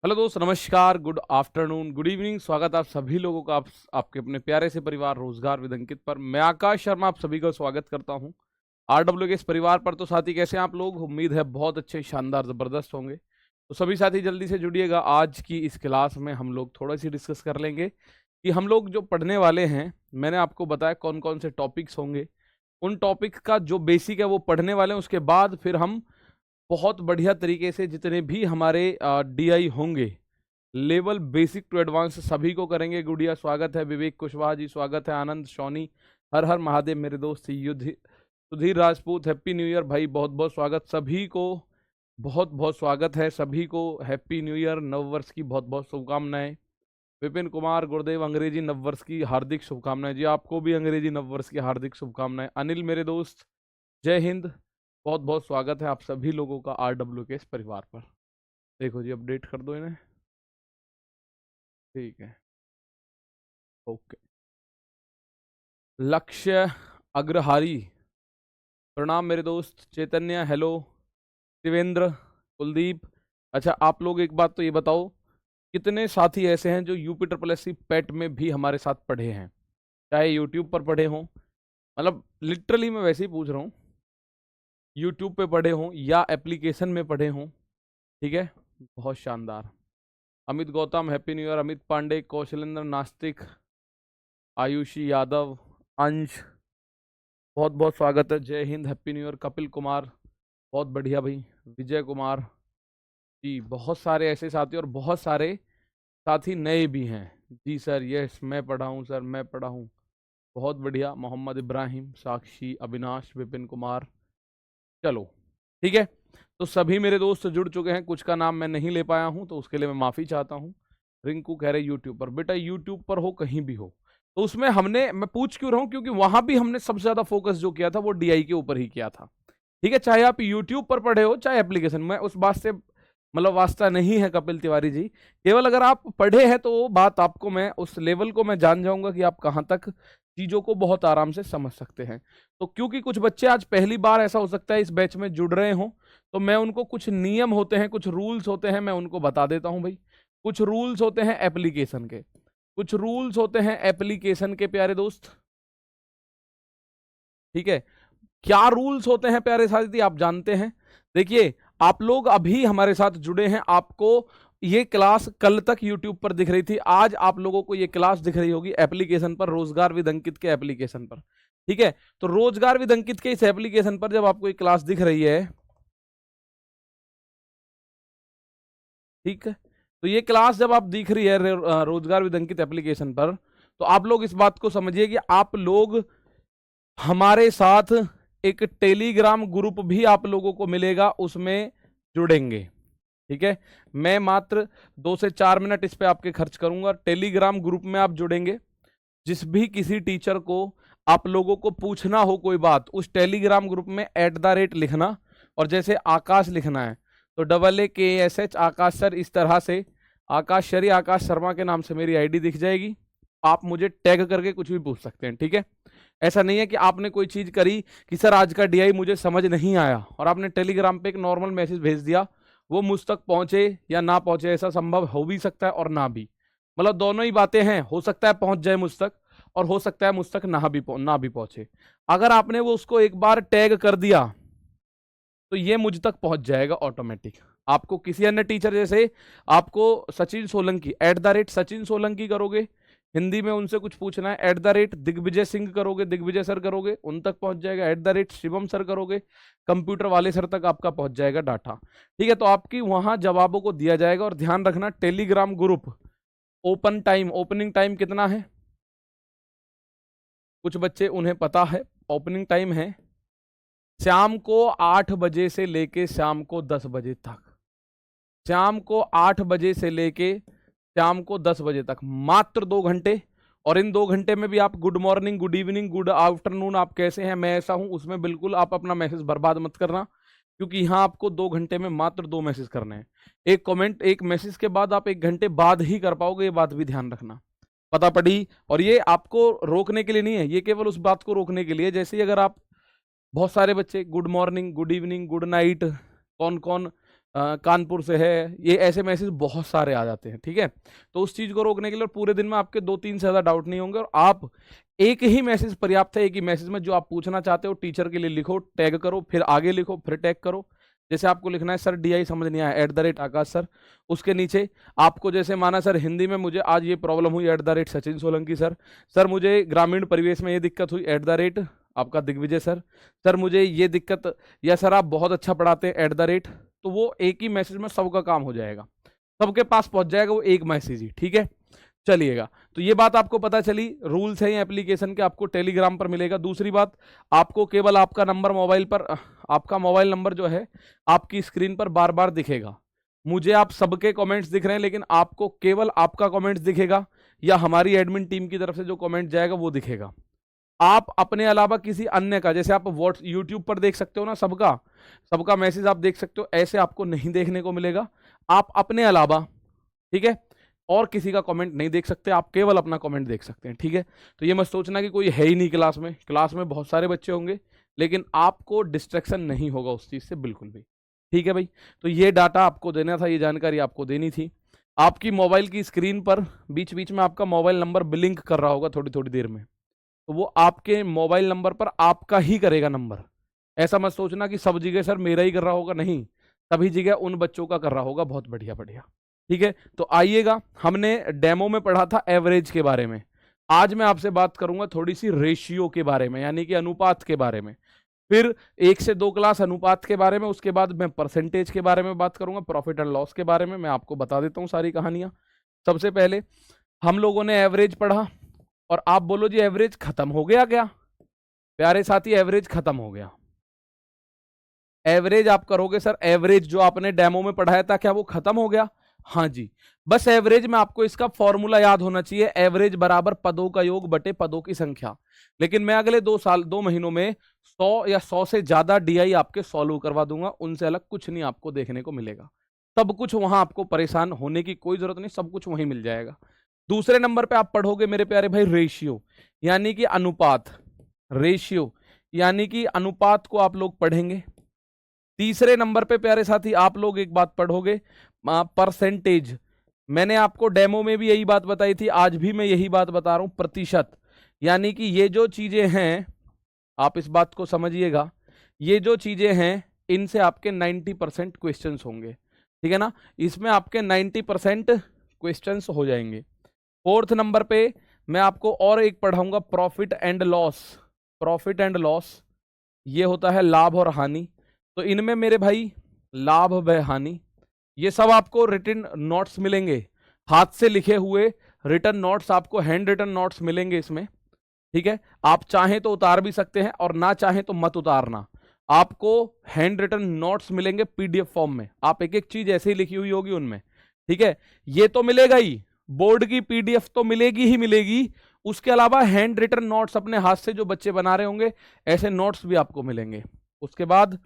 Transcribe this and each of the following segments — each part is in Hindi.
हेलो दोस्त, नमस्कार, गुड आफ्टरनून, गुड इवनिंग। स्वागत आप सभी लोगों का आपके अपने प्यारे से परिवार रोजगार विद अंकित पर। मैं आकाश शर्मा आप सभी का स्वागत करता हूं आरडब्ल्यू के इस परिवार पर। तो साथी कैसे हैं आप लोग? उम्मीद है बहुत अच्छे, शानदार, जबरदस्त होंगे। तो सभी साथी जल्दी से जुड़िएगा। आज की इस क्लास में हम लोग थोड़ा सी डिस्कस कर लेंगे कि हम लोग जो पढ़ने वाले हैं, मैंने आपको बताया कौन कौन से टॉपिक्स होंगे। उन टॉपिक का जो बेसिक है वो पढ़ने वाले हैं। उसके बाद फिर हम बहुत बढ़िया तरीके से जितने भी हमारे डीआई होंगे, लेवल बेसिक टू एडवांस, सभी को करेंगे। गुड़िया स्वागत है, विवेक कुशवाहा जी स्वागत है, आनंद सोनी, हर हर महादेव मेरे दोस्त, युद्ध Sudhir Rajput, happy new year भाई, बहुत बहुत स्वागत सभी को, बहुत बहुत स्वागत है सभी को। हैप्पी न्यू ईयर, नववर्ष की बहुत बहुत शुभकामनाएं। विपिन कुमार गुरुदेव, अंग्रेजी नववर्ष की हार्दिक शुभकामनाएं जी। आपको भी अंग्रेजी नववर्ष की हार्दिक शुभकामनाएं। अनिल मेरे दोस्त, जय हिंद, बहुत बहुत स्वागत है आप सभी लोगों का आरडब्ल्यू के इस परिवार पर। देखो जी, अपडेट कर दो इन्हें, ठीक है, ओके। लक्ष्य अग्रहारी, प्रणाम मेरे दोस्त। चैतन्य, हेलो। शिवेंद्र, कुलदीप। अच्छा, आप लोग एक बात तो ये बताओ, कितने साथी ऐसे हैं जो यूपी ट्रिपल एस सी पेट में भी हमारे साथ पढ़े हैं? चाहे यूट्यूब पर पढ़े हों, मतलब लिटरली मैं वैसे ही पूछ रहा हूँ, यूट्यूब पे पढ़े हों या एप्लीकेशन में पढ़े हों, ठीक है, बहुत शानदार। Amit Gautam, happy new year. Amit Pandey, Kaushalendra Nastik, Ayushi Yadav, Ansh, बहुत बहुत स्वागत है, जय हिंद, happy new year. Kapil Kumar, बहुत बढ़िया भाई। विजय कुमार जी, बहुत सारे ऐसे साथी और बहुत सारे साथी नए भी हैं जी। सर यस, मैं पढ़ा हूँ सर, मैं पढ़ा हूँ, बहुत बढ़िया। मोहम्मद इब्राहिम, साक्षी, अविनाश, विपिन कुमार, चलो ठीक है। तो सभी मेरे दोस्त जुड़ चुके हैं। कुछ का नाम मैं नहीं ले पाया हूं तो उसके लिए मैं माफी चाहता हूं। रिंकू कह रहे यूट्यूब पर, बेटा यूट्यूब पर हो कहीं भी हो, तो उसमें हमने, मैं पूछ क्यों रहा हूं, क्योंकि वहां भी हमने सबसे ज्यादा फोकस जो किया था वो डीआई के ऊपर ही किया था, ठीक है। चाहे आप यूट्यूब पर पढ़े हो चाहे एप्लीकेशन में, उस बात से मतलब वास्ता नहीं है कपिल तिवारी जी। केवल अगर आप पढ़े हैं तो वो बात आपको, मैं उस लेवल को मैं जान जाऊंगा कि आप कहाँ तक चीजों को बहुत आराम से समझ सकते हैं। तो क्योंकि कुछ बच्चे आज पहली बार, ऐसा हो सकता है, इस बैच में जुड़ रहे हों, तो मैं उनको, कुछ नियम होते हैं, कुछ रूल्स होते हैं, मैं उनको बता देता हूं भाई। कुछ रूल्स होते हैं एप्लीकेशन के, कुछ रूल्स होते हैं एप्लीकेशन के प्यारे दोस्त, ठीक है। क्या रूल्स होते हैं प्यारे साथी, आप जानते हैं? देखिए, आप लोग अभी हमारे साथ जुड़े हैं, आपको ये क्लास कल तक YouTube पर दिख रही थी, आज आप लोगों को ये क्लास दिख रही होगी एप्लीकेशन पर, रोजगार विद अंकित के एप्लीकेशन पर, ठीक है। तो रोजगार विद अंकित के इस एप्लीकेशन पर जब आपको ये क्लास दिख रही है, ठीक है, तो ये क्लास जब आप दिख रही है रोजगार विद अंकित एप्लीकेशन पर, तो आप लोग इस बात को समझिए कि आप लोग हमारे साथ एक टेलीग्राम ग्रुप भी आप लोगों को मिलेगा, उसमें जुड़ेंगे, ठीक है। मैं मात्र 2 से 4 मिनट इस पे आपके खर्च करूंगा। टेलीग्राम ग्रुप में आप जुड़ेंगे, जिस भी किसी टीचर को आप लोगों को पूछना हो कोई बात, उस टेलीग्राम ग्रुप में @ लिखना, और जैसे आकाश लिखना है तो AAKSH आकाश सर, इस तरह से आकाश शरी, आकाश शर्मा के नाम से मेरी आईडी दिख जाएगी। आप मुझे टैग करके कुछ भी पूछ सकते हैं, ठीक है। ऐसा नहीं है कि आपने कोई चीज करी कि सर आज का डीआई मुझे समझ नहीं आया और आपने टेलीग्राम पे एक नॉर्मल मैसेज भेज दिया, वो मुझ तक पहुंचे या ना पहुंचे, ऐसा संभव हो भी सकता है और ना भी, मतलब दोनों ही बातें हैं। हो सकता है पहुंच जाए मुझ तक, और हो सकता है मुझ तक ना भी पहुंचे। अगर आपने वो उसको एक बार टैग कर दिया तो ये मुझ तक पहुंच जाएगा ऑटोमेटिक। आपको किसी अन्य टीचर, जैसे आपको सचिन सोलंकी @सचिन सोलंकी करोगे, हिंदी में उनसे कुछ पूछना है @दिग्विजय सिंह करोगे, दिग्विजय सर करोगे, उन तक पहुंच जाएगा। शिवम सर करोगे, कंप्यूटर वाले सर तक आपका पहुंच जाएगा डाटा, ठीक है। तो आपकी वहां जवाबों को दिया जाएगा। और ध्यान रखना, टेलीग्राम ग्रुप ओपनिंग टाइम कितना है? कुछ बच्चे उन्हें पता है, ओपनिंग टाइम है शाम को 8 बजे से लेके शाम को 10 बजे तक, शाम को 8 बजे से लेके शाम को 10 बजे तक, मात्र 2 घंटे। और इन 2 घंटे में भी आप good morning, good evening, good afternoon, आप कैसे हैं, मैं ऐसा हूं, उसमें बिल्कुल आप अपना मैसेज बर्बाद मत करना, क्योंकि यहां आपको 2 घंटे में मात्र 2 मैसेज करने हैं। एक कमेंट, एक मैसेज के बाद आप 1 घंटे बाद ही कर पाओगे, ये बात भी ध्यान रखना, पता पड़ी। और ये आपको रोकने के लिए नहीं है, ये केवल उस बात को रोकने के लिए, जैसे ही अगर आप, बहुत सारे बच्चे good morning, good evening, good night, कौन कौन कानपुर से है, ये ऐसे मैसेज बहुत सारे आ जाते हैं। ठीक है, तो उस चीज़ को रोकने के लिए पूरे दिन में आपके 2-3 से ज़्यादा डाउट नहीं होंगे, और आप एक ही मैसेज पर्याप्त है। एक ही मैसेज में जो आप पूछना चाहते हो टीचर के लिए लिखो, टैग करो, फिर आगे लिखो, फिर टैग करो। जैसे आपको लिखना है सर DI समझ नहीं आया @आकाश सर, उसके नीचे आपको जैसे माना सर हिंदी में मुझे आज ये प्रॉब्लम हुई @सचिन सोलंकी सर, सर मुझे ग्रामीण परिवेश में ये दिक्कत हुई आपका दिग्विजय सर, सर मुझे ये दिक्कत, या सर आप बहुत अच्छा पढ़ाते हैं तो वो एक ही मैसेज में सबका काम हो जाएगा, सबके पास पहुंच जाएगा वो एक मैसेज ही। ठीक है, चलिएगा, तो ये बात आपको पता चली, रूल्स है एप्लीकेशन के, आपको टेलीग्राम पर मिलेगा। दूसरी बात, आपको केवल आपका नंबर मोबाइल पर, आपका मोबाइल नंबर जो है आपकी स्क्रीन पर बार बार दिखेगा। मुझे आप सबके कमेंट्स दिख रहे हैं, लेकिन आपको केवल आपका कमेंट्स दिखेगा या हमारी एडमिन टीम की तरफ से जो कमेंट जाएगा वो दिखेगा। आप अपने अलावा किसी अन्य का, जैसे आप यूट्यूब पर देख सकते हो ना, सबका मैसेज आप देख सकते हो, ऐसे आपको नहीं देखने को मिलेगा। आप अपने अलावा, ठीक है, और किसी का कमेंट नहीं देख सकते, आप केवल अपना कमेंट देख सकते हैं। ठीक है, तो ये मत सोचना कि कोई है ही नहीं क्लास में बहुत सारे बच्चे होंगे, लेकिन आपको डिस्ट्रैक्शन नहीं होगा उस चीज़ से बिल्कुल भी। ठीक है भाई, तो ये डाटा आपको देना था, ये जानकारी आपको देनी थी। आपकी मोबाइल की स्क्रीन पर बीच बीच में आपका मोबाइल नंबर ब्लिंक कर रहा होगा थोड़ी थोड़ी देर में, तो वो आपके मोबाइल नंबर पर आपका ही करेगा नंबर। ऐसा मत सोचना कि सब जगह सर मेरा ही कर रहा होगा, नहीं, सभी जगह उन बच्चों का कर रहा होगा। बहुत बढ़िया बढ़िया, ठीक है। तो आइएगा, हमने डेमो में पढ़ा था एवरेज के बारे में, आज मैं आपसे बात करूंगा थोड़ी सी रेशियो के बारे में, यानी कि अनुपात के बारे में। फिर 1 से 2 क्लास अनुपात के बारे में, उसके बाद मैं परसेंटेज के बारे में बात करूंगा, प्रॉफिट एंड लॉस के बारे में मैं आपको बता देता हूं सारी कहानियां। सबसे पहले हम लोगों ने एवरेज पढ़ा, और आप बोलो जी एवरेज खत्म हो गया क्या? प्यारे साथी, एवरेज खत्म हो गया। एवरेज आप करोगे सर, एवरेज जो आपने डेमो में पढ़ाया था क्या वो खत्म हो गया? हाँ जी, बस एवरेज में आपको इसका फॉर्मूला याद होना चाहिए, एवरेज बराबर पदों का योग बटे पदों की संख्या। लेकिन मैं अगले 2 महीनों में 100 या 100 से ज्यादा DI आपके सॉल्व करवा दूंगा, उनसे अलग कुछ नहीं आपको देखने को मिलेगा। सब कुछ वहां, आपको परेशान होने की कोई जरूरत नहीं, सब कुछ वहीं मिल जाएगा। दूसरे नंबर पे आप पढ़ोगे मेरे प्यारे भाई रेशियो, यानी कि अनुपात। रेशियो यानी कि अनुपात को आप लोग पढ़ेंगे। तीसरे नंबर पे प्यारे साथी आप लोग एक बात पढ़ोगे, परसेंटेज। मैंने आपको डेमो में भी यही बात बताई थी, आज भी मैं यही बात बता रहा हूं, प्रतिशत। यानी कि ये जो चीजें हैं, आप इस बात को समझिएगा, ये जो चीजें हैं इनसे आपके 90% क्वेश्चंस होंगे, ठीक है ना, इसमें आपके 90% क्वेश्चंस हो जाएंगे। फोर्थ नंबर पे मैं आपको और एक पढ़ाऊंगा, profit and loss. Profit and loss ये होता है लाभ और हानि। तो इनमें मेरे भाई लाभ व हानि, ये सब आपको रिटन नोट्स मिलेंगे, हाथ से लिखे हुए रिटन नोट्स, आपको हैंड रिटन नोट्स मिलेंगे इसमें। ठीक है, आप चाहें तो उतार भी सकते हैं, और ना चाहें तो मत उतारना। आपको हैंड रिटन नोट्स मिलेंगे PDF फॉर्म में, आप एक एक चीज ऐसे ही लिखी हुई होगी उनमें। ठीक है, ये तो मिलेगा ही, बोर्ड की PDF तो मिलेगी ही मिलेगी, उसके अलावा हैंड रिटन नोट्स अपने हाथ से जो बच्चे बना रहे होंगे ऐसे नोट्स भी आपको मिलेंगे। उसके बाद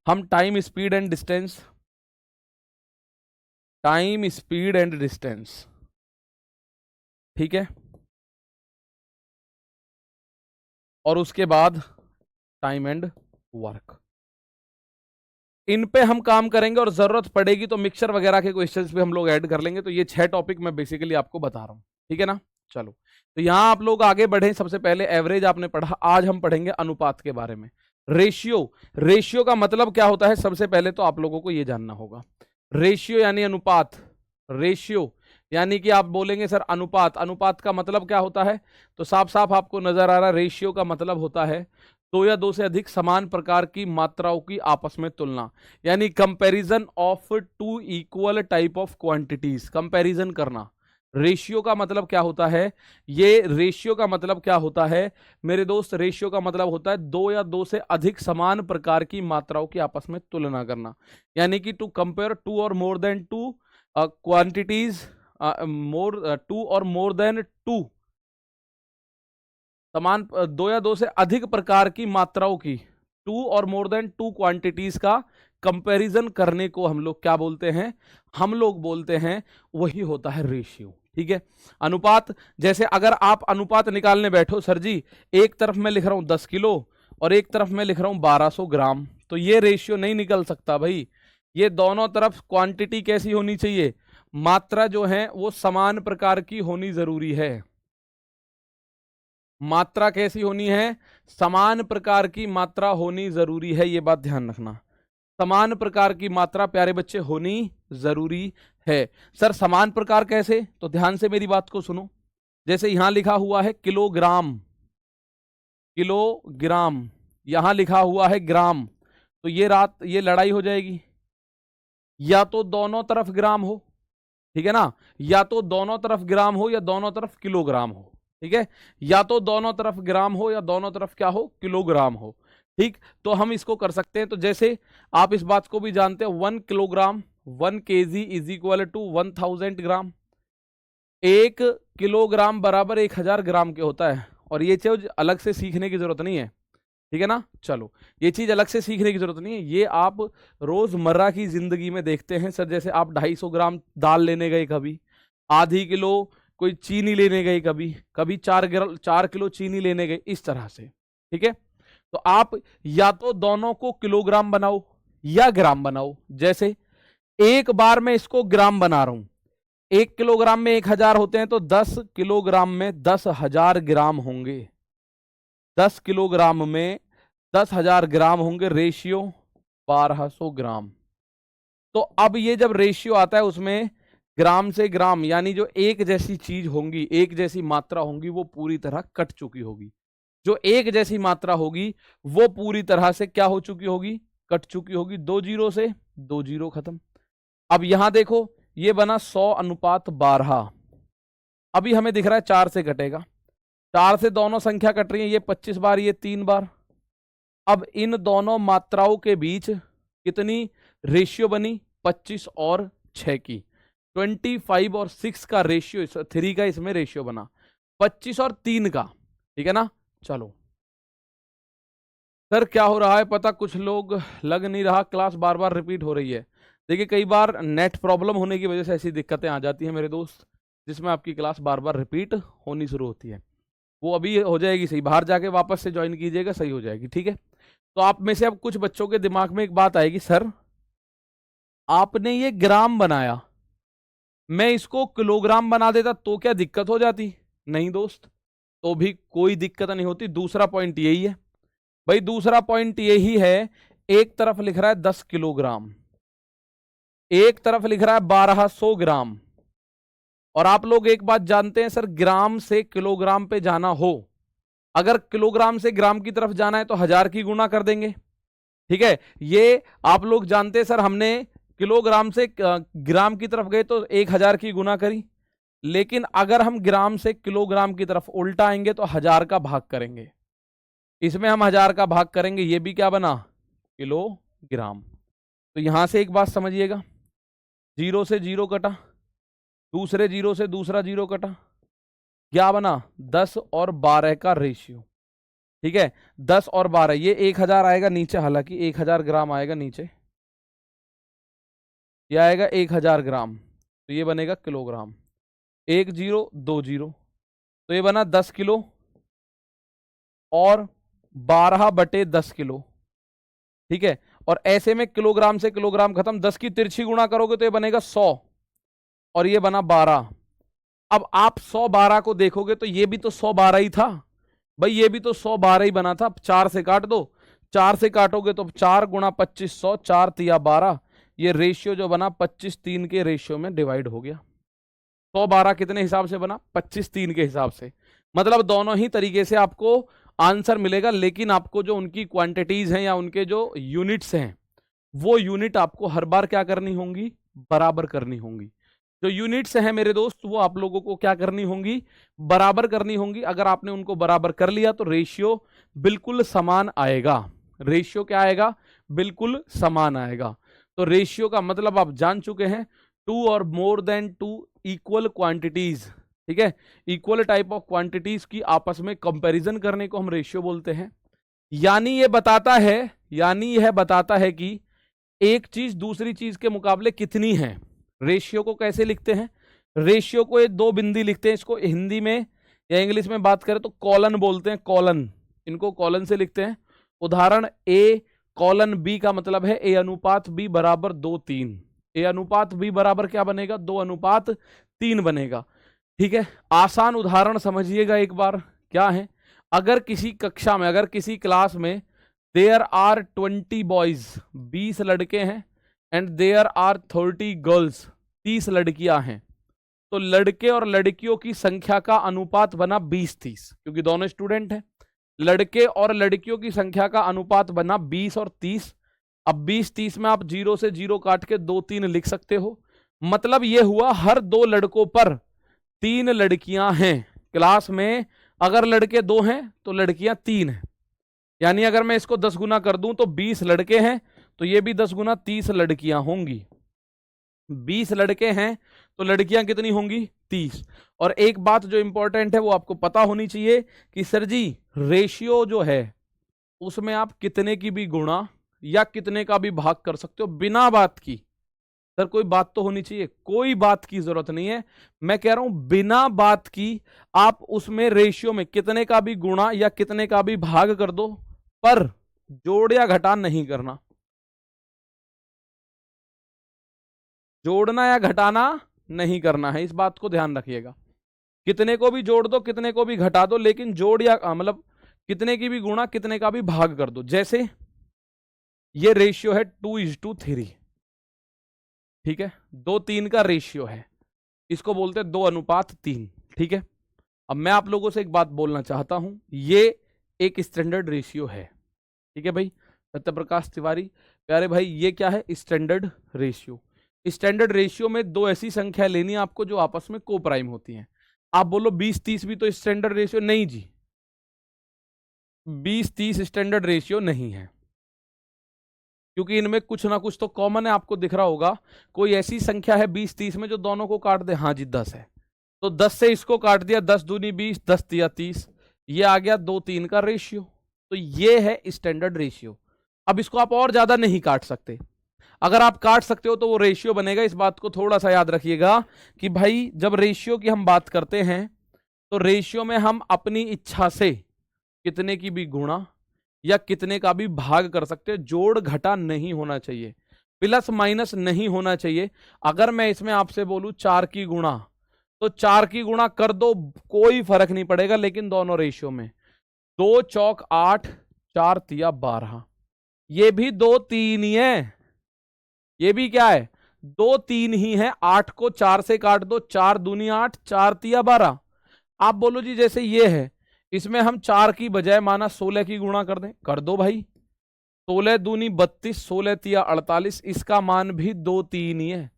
हम time speed and distance, time speed and distance, ठीक है, और उसके बाद टाइम एंड वर्क, इन पे हम काम करेंगे, और जरूरत पड़ेगी तो मिक्सचर वगैरह के क्वेश्चंस भी हम लोग ऐड कर लेंगे। तो ये 6 टॉपिक मैं बेसिकली आपको बता रहा हूं, ठीक है ना। चलो, तो यहां आप लोग आगे बढ़े। सबसे पहले एवरेज आपने पढ़ा, आज हम पढ़ेंगे अनुपात के बारे में। रेशियो, रेशियो का मतलब क्या होता है, सबसे पहले तो आप लोगों को यह जानना होगा। रेशियो यानी अनुपात, रेशियो यानी कि आप बोलेंगे सर अनुपात, अनुपात का मतलब क्या होता है, तो साफ साफ आपको नजर आ रहा है, रेशियो का मतलब होता है 2 या 2 से अधिक समान प्रकार की मात्राओं की आपस में तुलना, यानी comparison of 2 equal type of quantities, comparison करना। रेशियो का मतलब क्या होता है, ये रेशियो का मतलब क्या होता है मेरे दोस्त, रेशियो का मतलब होता है 2 या 2 से अधिक समान प्रकार की मात्राओं की आपस में तुलना करना, यानी कि टू कंपेयर 2 और मोर देन 2 क्वांटिटीज, टू और मोर देन 2 समान 2 या 2 से अधिक प्रकार की मात्राओं की, 2 और मोर देन 2 क्वांटिटीज का कंपैरिजन करने को हम लोग क्या बोलते हैं, हम लोग बोलते हैं वही होता है रेशियो। ठीक है, अनुपात, जैसे अगर आप अनुपात निकालने बैठो, सर जी एक तरफ मैं लिख रहा हूं 10 किलो और एक तरफ मैं लिख रहा हूं 1200 ग्राम, तो ये रेशियो नहीं निकल सकता भाई। ये दोनों तरफ क्वांटिटी कैसी होनी चाहिए, मात्रा जो है वो समान प्रकार की होनी जरूरी है। मात्रा कैसी होनी है, समान प्रकार की मात्रा होनी जरूरी है, ये बात ध्यान रखना। समान प्रकार की मात्रा प्यारे बच्चे होनी जरूरी है। सर समान प्रकार कैसे, तो ध्यान से मेरी बात को सुनो। जैसे यहां लिखा हुआ है किलोग्राम, किलोग्राम, यहां लिखा हुआ है ग्राम, तो ये लड़ाई हो जाएगी। या तो दोनों तरफ ग्राम हो, ठीक है ना, या तो दोनों तरफ ग्राम हो या दोनों तरफ किलोग्राम हो, ठीक है, या तो दोनों तरफ ग्राम हो या दोनों तरफ क्या हो, किलोग्राम हो। ठीक, तो हम इसको कर सकते हैं। तो जैसे आप इस बात को भी जानते हैं 1 kilogram 1 kg is equal to 1000 gram. 1 kilogram बराबर 1000 ग्राम के होता है। और ये चीज अलग से सीखने की जरूरत नहीं है, ठीक है ना। चलो, ये चीज अलग से सीखने की जरूरत नहीं है, ये आप रोजमर्रा की जिंदगी में देखते हैं। सर जैसे आप 250 ग्राम दाल लेने गए, कभी आधी किलो कोई चीनी लेने गए, कभी कभी 4 किलो चीनी लेने गए, इस तरह से, ठीक है। तो आप या तो दोनों को किलोग्राम बनाओ या ग्राम बनाओ। जैसे एक बार मैं इसको ग्राम बना रहा हूं, 1 किलोग्राम में 1000 होते हैं, तो 10 किलोग्राम में 10,000 ग्राम होंगे। 10 किलोग्राम में 10,000 ग्राम होंगे, रेशियो 1200 ग्राम। तो अब ये जब रेशियो आता है उसमें ग्राम से ग्राम, यानी जो एक जैसी चीज होंगी, एक जैसी मात्रा होंगी, वो पूरी तरह कट चुकी होगी। जो एक जैसी मात्रा होगी वो पूरी तरह से क्या हो चुकी होगी, कट चुकी होगी। 2 जीरो से 2 जीरो खत्म। अब यहां देखो ये बना 100:12। अभी हमें दिख रहा है 4 से कटेगा, 4 से दोनों संख्या कट रही है, ये 25 बार, ये 3 बार। अब इन दोनों मात्राओं के बीच कितनी रेशियो बनी, 25 और 6 की। 25 और 6 का रेशियो, 3 का इसमें रेशियो बना, 25 और 3 का, ठीक है ना। चलो सर क्या हो रहा है पता, कुछ लोग लग नहीं रहा, क्लास बार बार रिपीट हो रही है। देखिए कई बार नेट प्रॉब्लम होने की वजह से ऐसी दिक्कतें आ जाती हैं मेरे दोस्त, जिसमें आपकी क्लास बार बार रिपीट होनी शुरू होती है। वो अभी हो जाएगी सही, बाहर जाके वापस से ज्वाइन कीजिएगा, सही हो जाएगी, ठीक है। तो आप में से अब कुछ बच्चों के दिमाग में एक बात आएगी, सर आपने ये ग्राम बनाया, मैं इसको किलोग्राम बना देता तो क्या दिक्कत हो जाती। नहीं दोस्त, तो भी कोई दिक्कत नहीं होती। दूसरा पॉइंट यही है भाई, दूसरा पॉइंट यही है, एक तरफ लिख रहा है 10 किलोग्राम, एक तरफ लिख रहा है 1200 ग्राम। और आप लोग एक बात जानते हैं सर, ग्राम से किलोग्राम पे जाना हो, अगर किलोग्राम से ग्राम की तरफ जाना है तो 1000 की गुणा कर देंगे, ठीक है। ये आप लोग जानते हैं सर, हमने किलोग्राम से ग्राम की तरफ गए तो 1000 की गुणा करी। लेकिन अगर हम ग्राम से किलोग्राम की तरफ उल्टा आएंगे तो 1000 का भाग करेंगे, इसमें हम 1000 का भाग करेंगे, ये भी क्या बना, किलोग्राम। तो यहां से एक बात समझिएगा, 0 से 0 कटा, दूसरे 0 से दूसरा 0 कटा, क्या बना, 10 और 12 का रेशियो, ठीक है। 10 और 12, ये 1000 आएगा नीचे, हालांकि 1000 ग्राम आएगा नीचे, ये आएगा 1000 ग्राम, तो ये बनेगा किलोग्राम। 1 0 2 0, तो ये बना 10 किलो और 12/10 किलो, ठीक है। और ऐसे में किलोग्राम से किलोग्राम खत्म, 10 की तिरछी गुणा करोगे तो ये बनेगा 100, और ये बना 12। अब आप 112 को देखोगे तो ये भी तो 112 ही था भाई, ये भी तो 112 ही बना था। 4 से काट दो, 4 से काटोगे तो 4 गुणा 25 100, 4 तिया 12, ये रेशियो जो बना 25:3 के रेशियो में डिवाइड हो गया। 112 कितने हिसाब से बना, 25:3 के हिसाब से। मतलब दोनों ही तरीके से आपको आंसर मिलेगा, लेकिन आपको जो उनकी क्वांटिटीज हैं या उनके जो यूनिट्स हैं, वो यूनिट आपको हर बार क्या करनी होंगी, बराबर करनी होंगी। जो यूनिट्स हैं मेरे दोस्त, वो आप लोगों को क्या करनी होंगी, बराबर करनी होंगी। अगर आपने उनको बराबर कर लिया तो रेशियो बिल्कुल समान आएगा। रेशियो क्या आएगा, बिल्कुल समान आएगा। तो रेशियो का मतलब आप जान चुके हैं, 2 और मोर देन 2 इक्वल क्वांटिटीज, ठीक है, इक्वल टाइप ऑफ क्वांटिटीज की आपस में कंपैरिजन करने को हम रेशियो बोलते हैं। यानी यह बताता है कि एक चीज दूसरी चीज के मुकाबले कितनी है। रेशियो को कैसे लिखते हैं, रेशियो को ये 2 बिंदी लिखते हैं, इसको हिंदी में या इंग्लिश में बात करें तो कॉलन बोलते हैं, कॉलन, इनको कॉलन से लिखते हैं। उदाहरण A, कॉलन बी का मतलब है ए अनुपात बी बराबर 2:3। ए अनुपात बी बराबर क्या बनेगा? 2:3 बनेगा। ठीक है, आसान उदाहरण समझिएगा एक बार। क्या है? अगर किसी कक्षा में, अगर किसी क्लास में देयर आर 20 बॉयज, 20 लड़के हैं, एंड देयर आर 30 गर्ल्स, 30 लड़कियां हैं, तो लड़के और लड़कियों की संख्या का अनुपात बना 20:30, क्योंकि दोनों स्टूडेंट हैं। लड़के और लड़कियों की संख्या का अनुपात बना 20 और 30। अब 20-30 में आप 0 से 0 काट के 2-3 लिख सकते हो। मतलब ये हुआ हर 2 लड़कों पर 3 लड़कियां हैं। क्लास में अगर लड़के 2 हैं तो लड़कियां 3 हैं। यानी अगर मैं इसको 10 गुना कर दूं तो 20 लड़के हैं, तो ये भी 10 गुना 30 लड़कियां होंगी। 20 लड़के हैं तो लड़कियां कितनी होंगी? 30। और एक बात जो इंपॉर्टेंट है वो आपको पता होनी चाहिए कि सर जी रेशियो जो है उसमें आप कितने की भी गुणा या कितने का भी भाग कर सकते हो बिना बात की। सर कोई बात तो होनी चाहिए, कोई बात की जरूरत नहीं है। मैं कह रहा हूं बिना बात की आप उसमें रेशियो में कितने का भी गुणा या कितने का भी भाग कर दो, पर जोड़ या घटा नहीं करना। जोड़ना या घटाना नहीं करना है, इस बात को ध्यान रखिएगा। कितने को भी जोड़ दो, कितने को भी घटा दो, लेकिन जोड़ या मतलब कितने की भी गुणा कितने का भी भाग कर दो। जैसे ये रेशियो है 2:3, ठीक है, 2:3 का रेशियो है, इसको बोलते हैं 2:3। ठीक है, अब मैं आप लोगों से एक बात बोलना चाहता हूं, ये एक स्टैंडर्ड रेशियो है। ठीक है भाई सत्य प्रकाश तिवारी प्यारे भाई, ये क्या है? Standard ratio. स्टैंडर्ड रेशियो में 2 ऐसी संख्या लेनी है आपको जो आपस में को प्राइम होती हैं। आप बोलो 20-30 भी तो स्टैंडर्ड रेशियो नहीं जी, 20-30 स्टैंडर्ड रेशियो नहीं है, क्योंकि इनमें कुछ ना कुछ तो कॉमन है। आपको दिख रहा होगा कोई ऐसी संख्या है 20-30 में जो दोनों को काट दे। हाँ जी 10 है, तो 10 से इसको काट दिया, 10 दूनी 20, 10 तिया 30, ये आ गया 2:3 का रेशियो। तो ये है स्टैंडर्ड रेशियो। अब इसको आप और ज्यादा नहीं काट सकते। अगर आप काट सकते हो तो वो रेशियो बनेगा। इस बात को थोड़ा सा याद रखिएगा कि भाई जब रेशियो की हम बात करते हैं तो रेशियो में हम अपनी इच्छा से कितने की भी गुणा या कितने का भी भाग कर सकते हैं। जोड़ घटा नहीं होना चाहिए, प्लस माइनस नहीं होना चाहिए। अगर मैं इसमें आपसे बोलूं 4 की गुणा, तो 4 की गुणा कर दो, कोई फर्क नहीं पड़ेगा, लेकिन दोनों रेशियो में 2 चौक 8, 4 तिया 12, ये भी 2-3 ही है। ये भी क्या है? 2-3 ही है। 8 को 4 से काट दो, 4 दूनी 8, 4 तिया 12। आप बोलो जी जैसे ये है, इसमें हम 4 की बजाय माना 16 की गुणा कर दें, कर दो भाई। 16 दूनी 32, 16 तिया 48, इसका मान भी 2-3 ही है।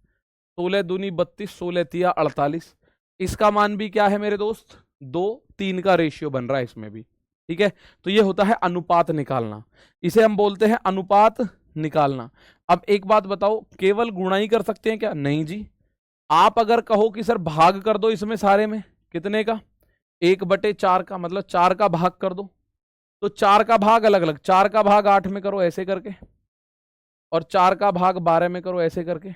16 दूनी 32, 16 तिया 48, इसका मान भी क्या है मेरे दोस्त? 2-3 का रेशियो बन रहा है इसमें भी। ठीक है, तो ये होता है अनुपात निकालना, इसे हम बोलते हैं अनुपात निकालना। अब एक बात बताओ, केवल गुणा ही कर सकते हैं क्या? नहीं जी। आप अगर कहो कि सर भाग कर दो इसमें सारे में, कितने का? 1/4 का, मतलब 4 का भाग कर दो, तो 4 का भाग अलग अलग, 4 का भाग 8 में करो ऐसे करके, और 4 का भाग 12 में करो ऐसे करके।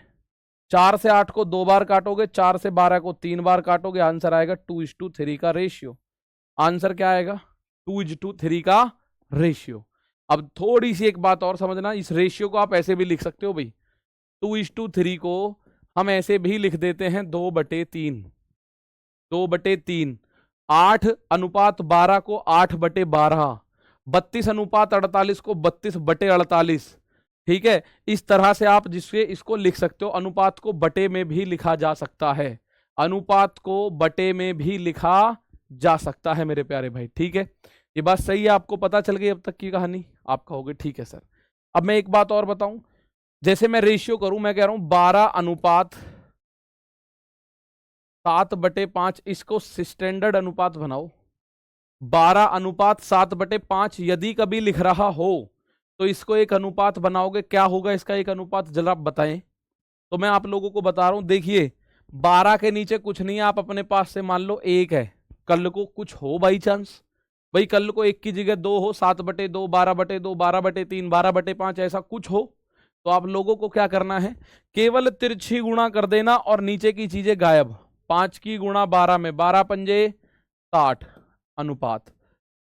4 से 8 को 2 बार काटोगे, 4 से 12 को 3 बार काटोगे, आंसर आएगा 2:3 का रेशियो। आंसर क्या आएगा? 2:3 का रेशियो। अब थोड़ी सी एक बात और समझना, इस रेशियो को आप ऐसे भी लिख सकते हो भाई, 2:3 को हम ऐसे भी लिख देते हैं 2/3। 2/3, 8:12 को 8/12, 32:48 को 32/48। ठीक है, इस तरह से आप जिससे इसको लिख सकते हो। अनुपात को बटे में भी लिखा जा सकता है, अनुपात को बटे में भी लिखा जा सकता है मेरे प्यारे भाई। ठीक है, ये बात सही है, आपको पता चल गई अब तक की कहानी? आप कहोगे ठीक है सर। अब मैं एक बात और बताऊं, जैसे मैं रेशियो करूं, मैं कह रहा हूं 12:7/5, इसको स्टैंडर्ड अनुपात बनाओ। 12:7/5 यदि कभी लिख रहा हो तो इसको एक अनुपात बनाओगे, क्या होगा इसका एक अनुपात, जरा आप बताएं। तो मैं आप लोगों को बता रहा हूं, देखिए 12 के नीचे कुछ नहीं है, आप अपने पास से मान लो 1 है, कल को कुछ हो बाई चांस, भाई कल को 1 की जगह 2 हो, 7/2, 12/2, 12/3, 12/5, ऐसा कुछ हो, तो आप लोगों को क्या करना है, केवल तिरछी गुणा कर देना और नीचे की चीजें गायब। 5 की गुणा 12 में, 12 पंजे 60, अनुपात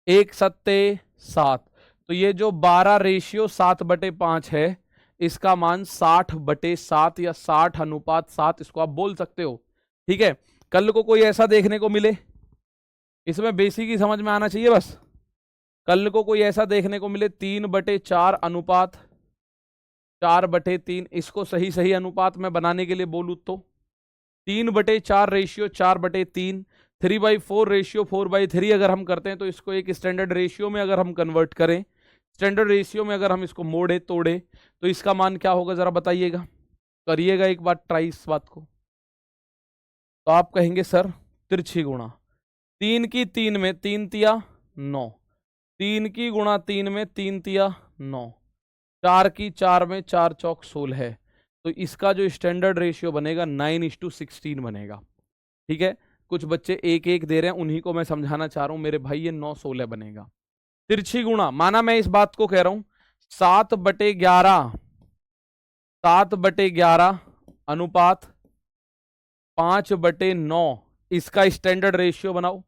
1 सत्ते 7, तो ये जो 12:7/5 है, इसका मान 60/7 या 60:7 इसको आप बोल सकते हो। ठीक है, कल को कोई ऐसा देखने को मिले, इसमें बेसिक ही समझ में आना चाहिए बस। कल को कोई ऐसा देखने को मिले 3/4 अनुपात 4/3, इसको सही सही अनुपात में बनाने के लिए बोलूँ तो 3/4 रेशियो 4/3, 3/4 रेशियो 4/3 अगर हम करते हैं तो इसको एक स्टैंडर्ड रेशियो में अगर हम कन्वर्ट करें, स्टैंडर्ड रेशियो में अगर हम इसको मोड़े तोड़े तो इसका मान क्या होगा जरा बताइएगा, करिएगा एक बार ट्राई इस बात को। तो आप कहेंगे सर तिरछी गुणा 3 की 3 में 3 तिया 9, 3 की गुणा 3 में 3 तिया 9, 4 की 4 में 4 चौक 16 है, तो इसका जो स्टैंडर्ड रेशियो बनेगा 9:16 बनेगा। ठीक है, कुछ बच्चे एक एक दे रहे हैं, उन्हीं को मैं समझाना चाह रहा हूं मेरे भाई, ये 9/16 बनेगा। तिरछी गुणा माना मैं इस बात को कह रहा हूं 7/11 अनुपात 5/9, इसका स्टैंडर्ड रेशियो बनाओ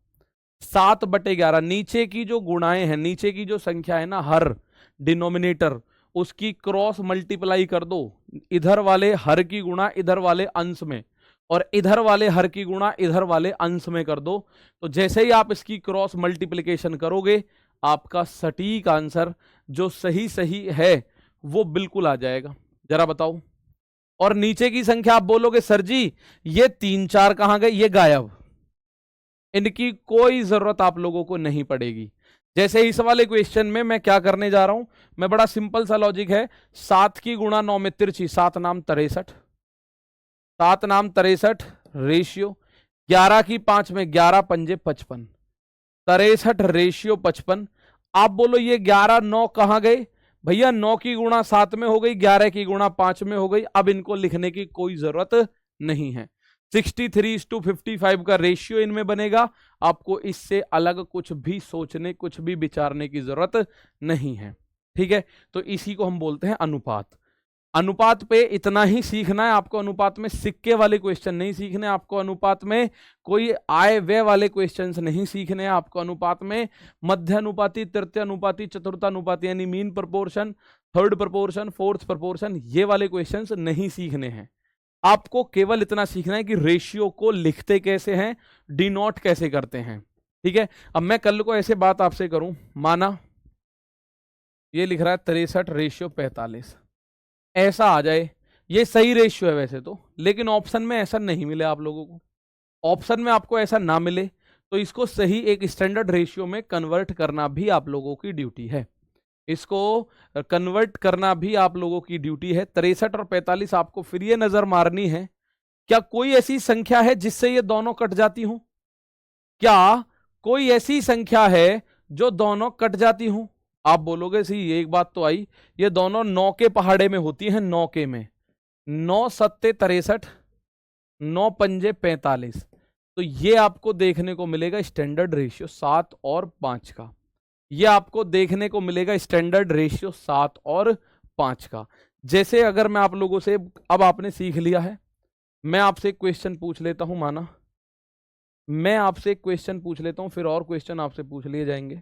7/11। नीचे की जो गुणाएं हैं, नीचे की जो संख्या है ना, हर डिनोमिनेटर, उसकी क्रॉस मल्टीप्लाई कर दो, इधर वाले हर की गुणा इधर वाले अंश में, और इधर वाले हर की गुणा इधर वाले अंश में कर दो। तो जैसे ही आप इसकी क्रॉस मल्टीप्लिकेशन करोगे, आपका सटीक आंसर जो सही सही है वो बिल्कुल आ जाएगा। जरा बताओ। और नीचे की संख्या आप बोलोगे सर जी ये 3 4 कहां गए, ये गायब, इनकी कोई जरूरत आप लोगों को नहीं पड़ेगी। जैसे इस वाले क्वेश्चन में मैं क्या करने जा रहा हूं, मैं बड़ा सिंपल सा लॉजिक है, 7 की गुणा 9 में तिरछी, 7 नाम 63, 7 नाम 63 रेशियो, 11 की 5 में 11 पंजे 55, 63 रेशियो 55। आप बोलो ये 11 9 कहां गए भैया, 9 की गुणा 7 में हो गई, 11 की गुणा 5 में हो गई, अब इनको लिखने की कोई जरूरत नहीं है। 63:55 का रेशियो इनमें बनेगा, आपको इससे अलग कुछ भी सोचने, कुछ भी विचारने की जरूरत नहीं है। ठीक है, तो इसी को हम बोलते हैं अनुपात। अनुपात पे इतना ही सीखना है आपको, अनुपात में सिक्के वाले क्वेश्चन नहीं सीखने आपको, अनुपात में कोई आय व्यय वाले क्वेश्चंस नहीं सीखने हैं आपको, अनुपात में मध्य अनुपाती, तृतीय अनुपाती, चतुर्थ अनुपाती यानी mean proportion, third proportion, fourth proportion, ये वाले क्वेश्चंस नहीं सीखने हैं। आपको केवल इतना सीखना है कि रेशियो को लिखते कैसे हैं, डिनोट कैसे करते हैं। ठीक है, अब मैं कल को ऐसे बात आपसे करूं, माना ये लिख रहा है 63:45, ऐसा आ जाए, ये सही रेशियो है वैसे तो, लेकिन ऑप्शन में ऐसा नहीं मिले आप लोगों को, ऑप्शन में आपको ऐसा ना मिले तो इसको सही एक स्टैंडर्ड रेशियो में कन्वर्ट करना भी आप लोगों की ड्यूटी है, इसको कन्वर्ट करना भी आप लोगों की ड्यूटी है। 63 और 45 आपको फिर ये नजर मारनी है, क्या कोई ऐसी संख्या है जिससे ये दोनों कट जाती हूं, क्या कोई ऐसी संख्या है जो दोनों कट जाती हूं। आप बोलोगे सी ये एक बात तो आई, ये दोनों 9 के पहाड़े में होती हैं, 9 के में 9 सत्ते 63, 9 पंजे 45, तो ये आपको देखने को मिलेगा स्टैंडर्ड रेशियो 7 और 5 का, ये आपको देखने को मिलेगा स्टैंडर्ड रेशियो 7 और 5 का। जैसे अगर मैं आप लोगों से, अब आपने सीख लिया है, मैं आपसे एक क्वेश्चन पूछ लेता हूं, माना मैं आपसे एक क्वेश्चन पूछ लेता हूं, फिर और क्वेश्चन आपसे पूछ लिए जाएंगे।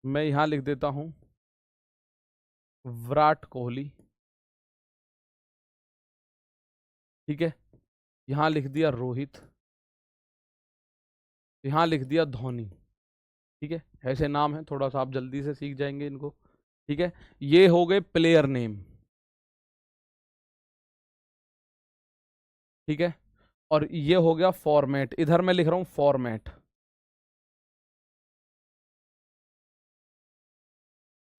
मैं यहां लिख देता हूं विराट कोहली, ठीक है, यहां लिख दिया रोहित, यहां लिख दिया धोनी। ठीक है, ऐसे नाम है, थोड़ा सा आप जल्दी से सीख जाएंगे इनको। ठीक है, ये हो गए प्लेयर नेम। ठीक है, और ये हो गया फॉर्मेट, इधर मैं लिख रहा हूं फॉर्मेट।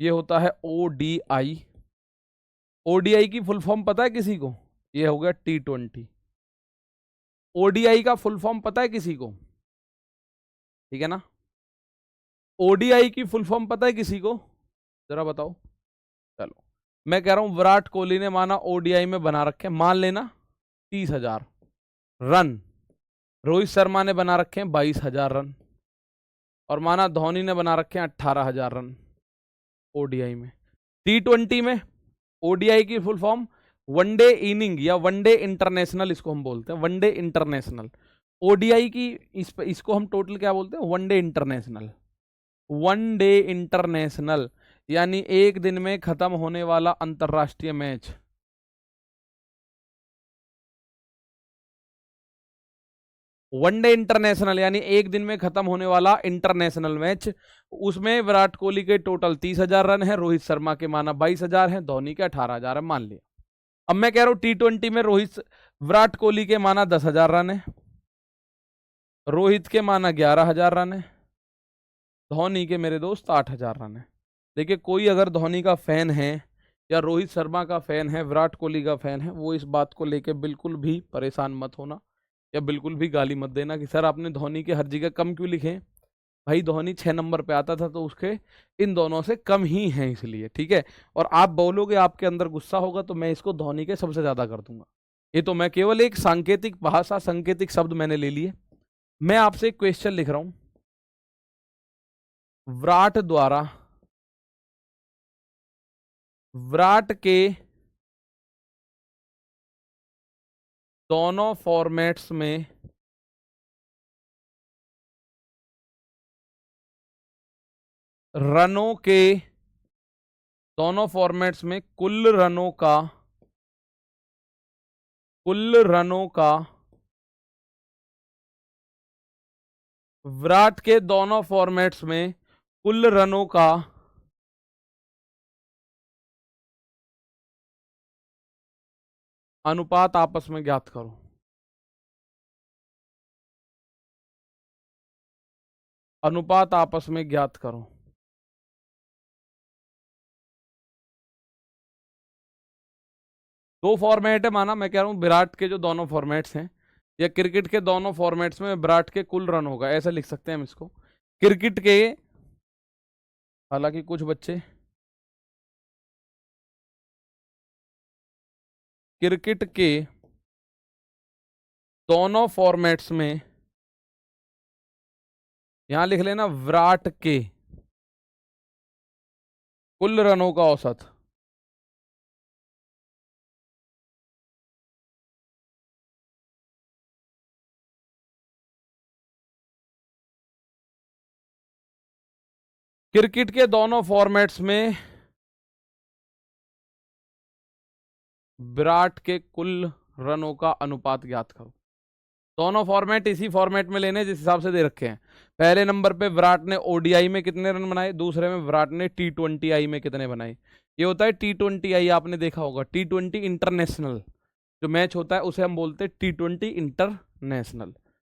ये होता है ओडीआई, ओडीआई की फुल फॉर्म पता है किसी को, ये हो गया T20। ओडीआई का फुल फॉर्म पता है किसी को, ठीक है ना, ओडीआई की फुल फॉर्म पता है किसी को, जरा बताओ। चलो मैं कह रहा हूं विराट कोहली ने माना ओडीआई में बना रखे, मान लेना 30,000 रन, रोहित शर्मा ने बना रखे हैं 22,000 रन और माना धोनी ने बना रखे हैं 18,000 रन ओडीआई में। T20 में ओडीआई की फुल फॉर्म वनडे इनिंग या वनडे इंटरनेशनल, इसको हम बोलते हैं वनडे इंटरनेशनल। ओडीआई की इसको हम टोटल क्या बोलते हैं, वनडे इंटरनेशनल। वनडे इंटरनेशनल यानी एक दिन में खत्म होने वाला अंतरराष्ट्रीय मैच। वनडे इंटरनेशनल यानी एक दिन में खत्म होने वाला इंटरनेशनल मैच। उसमें विराट कोहली के टोटल 30,000 रन है, रोहित शर्मा के माना 22,000 है, धोनी के 18,000 है, मान लिया। अब मैं कह रहा हूं T20 में विराट कोहली के माना 10,000 रन है, रोहित के माना 11,000 रन है, धोनी के मेरे दोस्त 8,000 रन है। देखिए कोई अगर धोनी का फैन है या रोहित शर्मा का फैन है, विराट कोहली का फैन है, वो इस बात को लेके बिल्कुल भी परेशान मत होना या बिल्कुल भी गाली मत देना कि सर आपने धोनी के हर जगह कम क्यों लिखे। भाई धोनी 6 नंबर पे आता था तो उसके इन दोनों से कम ही हैं इसलिए, ठीक है। और आप बोलोगे, आपके अंदर गुस्सा होगा तो मैं इसको धोनी के सबसे ज्यादा कर दूंगा। ये तो मैं केवल एक सांकेतिक भाषा, सांकेतिक शब्द मैंने ले लिए। मैं आपसे एक क्वेश्चन लिख रहा हूं, विराट के दोनों फॉर्मेट्स में रनों के, दोनों फॉर्मेट्स में कुल रनों का विराट के दोनों फॉर्मेट्स में कुल रनों का अनुपात आपस में ज्ञात करो। अनुपात आपस में ज्ञात करो। दो फॉर्मेट है, माना मैं कह रहा हूं विराट के जो दोनों फॉर्मेट्स हैं या क्रिकेट के दोनों फॉर्मेट्स में विराट के कुल रन होगा, ऐसा लिख सकते हैं हम इसको। क्रिकेट के, हालांकि कुछ बच्चे क्रिकेट के दोनों फॉर्मेट्स में, यहां लिख लेना विराट के कुल रनों का औसत। क्रिकेट के दोनों फॉर्मेट्स में विराट के कुल रनों का अनुपात ज्ञात करो। दोनों फॉर्मेट इसी फॉर्मेट में लेने जिस हिसाब से दे रखे हैं। पहले नंबर पे विराट ने ओडीआई में कितने रन बनाए, दूसरे में विराट ने T20I में कितने बनाए। ये होता है T20I, आपने देखा होगा T20 इंटरनेशनल जो मैच होता है उसे हम बोलते हैं T20 इंटरनेशनल,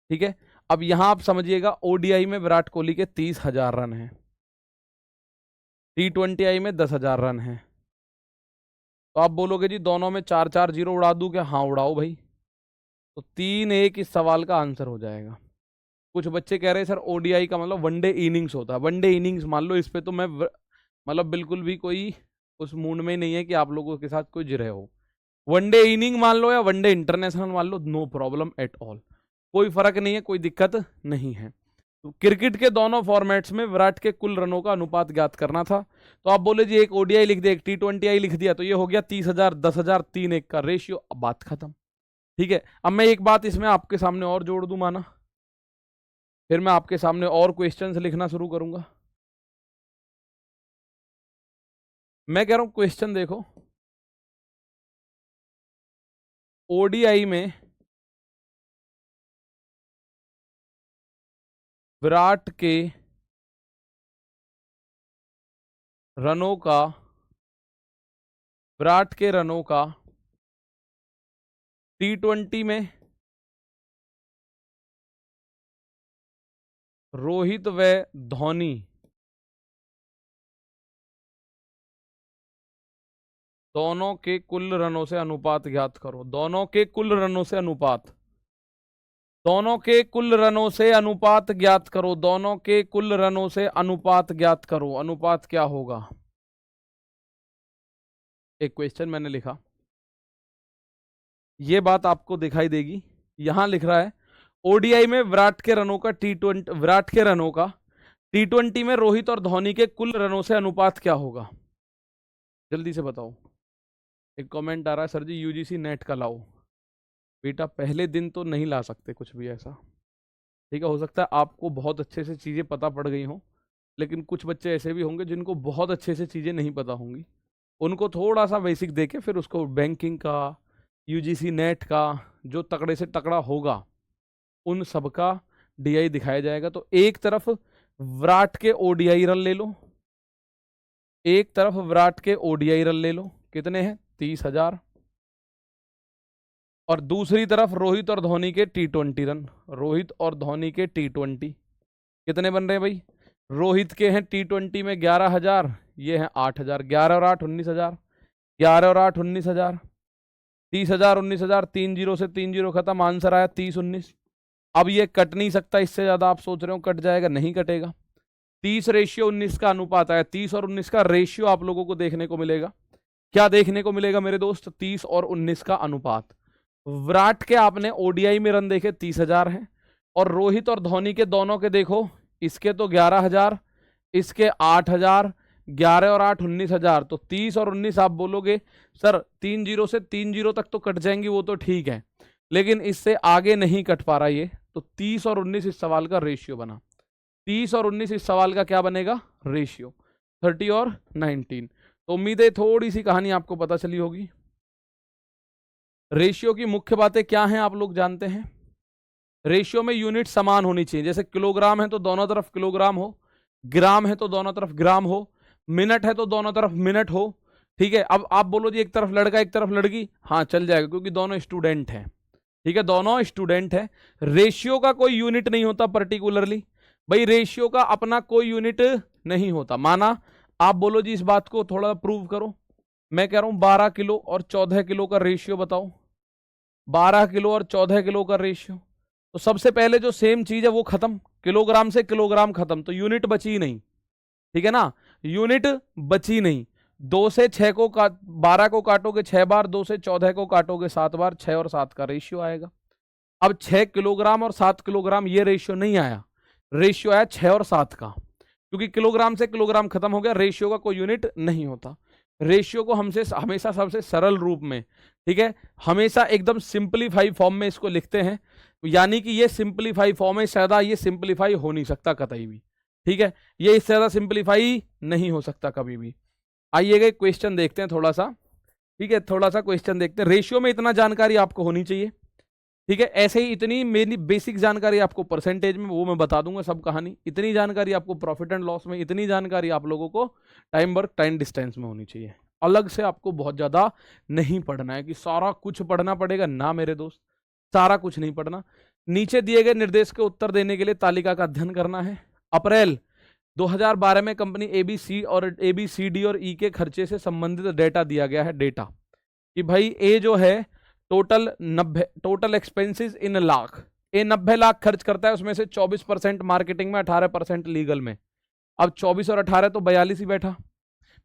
ठीक है। अब यहां आप समझिएगा ओडीआई में विराट कोहली के 30,000 रन हैं, T20I में 10,000 रन हैं। तो आप बोलोगे जी दोनों में 4-4 जीरो उड़ा दूं क्या? हाँ उड़ाओ भाई। तो 3-1 इस सवाल का आंसर हो जाएगा। कुछ बच्चे कह रहे हैं सर ओडीआई का मतलब वनडे इनिंग्स होता है। वनडे इनिंग्स मान लो, इस पे तो मैं मतलब बिल्कुल भी कोई उस मूड में नहीं है कि आप लोगों के साथ कोई जिरह हो। वनडे इनिंग मान लो या वनडे इंटरनेशनल मान लो, नो प्रॉब्लम एट ऑल, कोई फर्क नहीं है, कोई दिक्कत नहीं है। तो क्रिकेट के दोनों फॉर्मेट्स में विराट के कुल रनों का अनुपात ज्ञात करना था। तो आप बोले जी एक ओडीआई लिख दे, एक T20I लिख दिया, तो ये हो गया 30,000 10,000 3-1 का रेशियो। अब बात खत्म, ठीक है। अब मैं एक बात इसमें आपके सामने और जोड़ दूं, माना फिर मैं आपके सामने और क्वेश्चंस लिखना शुरू करूंगा। मैं कह रहा हूं क्वेश्चन देखो, ओडीआई में विराट के रनों का, विराट के रनों का T20 में रोहित व धोनी दोनों के कुल रनों से अनुपात ज्ञात करो। दोनों के कुल रनों से अनुपात, दोनों के कुल रनों से अनुपात ज्ञात करो। दोनों के कुल रनों से अनुपात ज्ञात करो। अनुपात क्या होगा? एक क्वेश्चन मैंने लिखा, ये बात आपको दिखाई देगी, यहां लिख रहा है ओडीआई में विराट के रनों का टी20 में रोहित और धोनी के कुल रनों से अनुपात क्या होगा? जल्दी से बताओ। एक कमेंट आ रहा है, सर जी यूजीसी नेट का लाओ। बेटा पहले दिन तो नहीं ला सकते कुछ भी ऐसा, ठीक है। हो सकता है आपको बहुत अच्छे से चीज़ें पता पड़ गई हों, लेकिन कुछ बच्चे ऐसे भी होंगे जिनको बहुत अच्छे से चीज़ें नहीं पता होंगी। उनको थोड़ा सा बेसिक देके फिर उसको बैंकिंग का, यूजीसी नेट का, जो तगड़े से तगड़ा होगा उन सब का डीआई दिखाया जाएगा। तो एक तरफ विराट के ओडीआई रन ले लो, एक तरफ विराट के ओडीआई रन ले लो, कितने हैं? 30,000। और दूसरी तरफ रोहित और धोनी के टी20 रन, रोहित और धोनी के टी20 कितने बन रहे हैं भाई? रोहित के हैं टी20 में 11,000, ये हैं 8,000। 11 और 8 19,000, 11 और 8 19,000, 30,000 19,000, 3 जीरो से 3 जीरो खत्म, आंसर आया 30 19। अब ये कट नहीं सकता इससे ज्यादा, आप सोच रहे हो कट जाएगा, नहीं कटेगा। 30:19 का अनुपात आया, 30 और 19 का रेशियो आप लोगों को देखने को मिलेगा। क्या देखने को मिलेगा मेरे दोस्त? 30 और 19 का अनुपात। विराट के आपने ओडीआई में रन देखे 30,000 हैं, और रोहित और धोनी के दोनों के देखो, इसके तो 11,000, इसके 8,000, 11 और 8 19,000। तो 30 और 19 आप बोलोगे सर 3 जीरो से 3 जीरो तक तो कट जाएंगी, वो तो ठीक है, लेकिन इससे आगे नहीं कट पा रहा ये। तो 30 और 19 इस सवाल का रेशियो बना। 30 और 19 इस सवाल का क्या बनेगा? रेशियो। 30 और 19। तो उम्मीद है थोड़ी सी कहानी आपको पता चली होगी। रेशियो की मुख्य बातें क्या हैं आप लोग जानते हैं। रेशियो में यूनिट समान होनी चाहिए, जैसे किलोग्राम है तो दोनों तरफ किलोग्राम हो, ग्राम है तो दोनों तरफ ग्राम हो, मिनट है तो दोनों तरफ मिनट हो, ठीक है। अब आप बोलो जी एक तरफ लड़का एक तरफ लड़की, हाँ चल जाएगा क्योंकि दोनों स्टूडेंट हैं, ठीक है, दोनों स्टूडेंट हैं। रेशियो का कोई यूनिट नहीं होता पर्टिकुलरली, भाई रेशियो का अपना कोई यूनिट नहीं होता। माना, आप बोलो जी इस बात को थोड़ा प्रूव करो। मैं कह रहा हूं 12 किलो और 14 किलो का रेशियो बताओ, 12 किलो और 14 किलो का रेशियो। तो सबसे पहले जो सेम चीज है वो खत्म, किलोग्राम से किलोग्राम खत्म, तो यूनिट बची नहीं, ठीक है ना, यूनिट बची नहीं। 2 से 6 को 12 को काटोगे 6 बार, 2 से 14 को काटोगे 7 बार, 6 और 7 का रेशियो आएगा। अब 6 किलोग्राम और 7 किलोग्राम ये रेशियो नहीं आया, रेशियो आया 6 और 7 का, क्योंकि किलोग्राम से किलोग्राम खत्म हो गया, रेशियो का कोई यूनिट नहीं होता। रेशियो को हमसे हमेशा सबसे सरल रूप में, ठीक है, हमेशा एकदम सिंपलीफाई फॉर्म में इसको लिखते हैं, यानी कि ये सिंपलीफाई फॉर्म है, ज्यादा ये सिंपलीफाई हो नहीं सकता कतई भी, ठीक है, ये इससे ज्यादा सिंपलीफाई नहीं हो सकता कभी भी। आइएगा एक क्वेश्चन देखते हैं थोड़ा सा, ठीक है, थोड़ा सा क्वेश्चन देखते हैं। रेशियो में इतना जानकारी आपको होनी चाहिए, ठीक है, ऐसे ही इतनी मेरी बेसिक जानकारी आपको परसेंटेज में, वो मैं बता दूंगा सब कहानी, इतनी जानकारी आपको प्रॉफिट एंड लॉस में, इतनी जानकारी आप लोगों को टाइम वर्क टाइम डिस्टेंस में होनी चाहिए। अलग से आपको बहुत ज्यादा नहीं पढ़ना है कि सारा कुछ पढ़ना पड़ेगा, ना मेरे दोस्त, सारा कुछ नहीं पढ़ना। नीचे दिए गए निर्देश के उत्तर देने के लिए तालिका का अध्ययन करना है। अप्रैल 2012 में कंपनी एबीसी और एबीसीडी और ई के खर्चे से संबंधित डेटा दिया गया है। डेटा कि भाई ए जो है टोटल एक्सपेंसेस इन लाख, ए 90 लाख खर्च करता है, उसमें से 24% मार्केटिंग में, 18% लीगल में। अब 24 और 18 तो 42 ही बैठा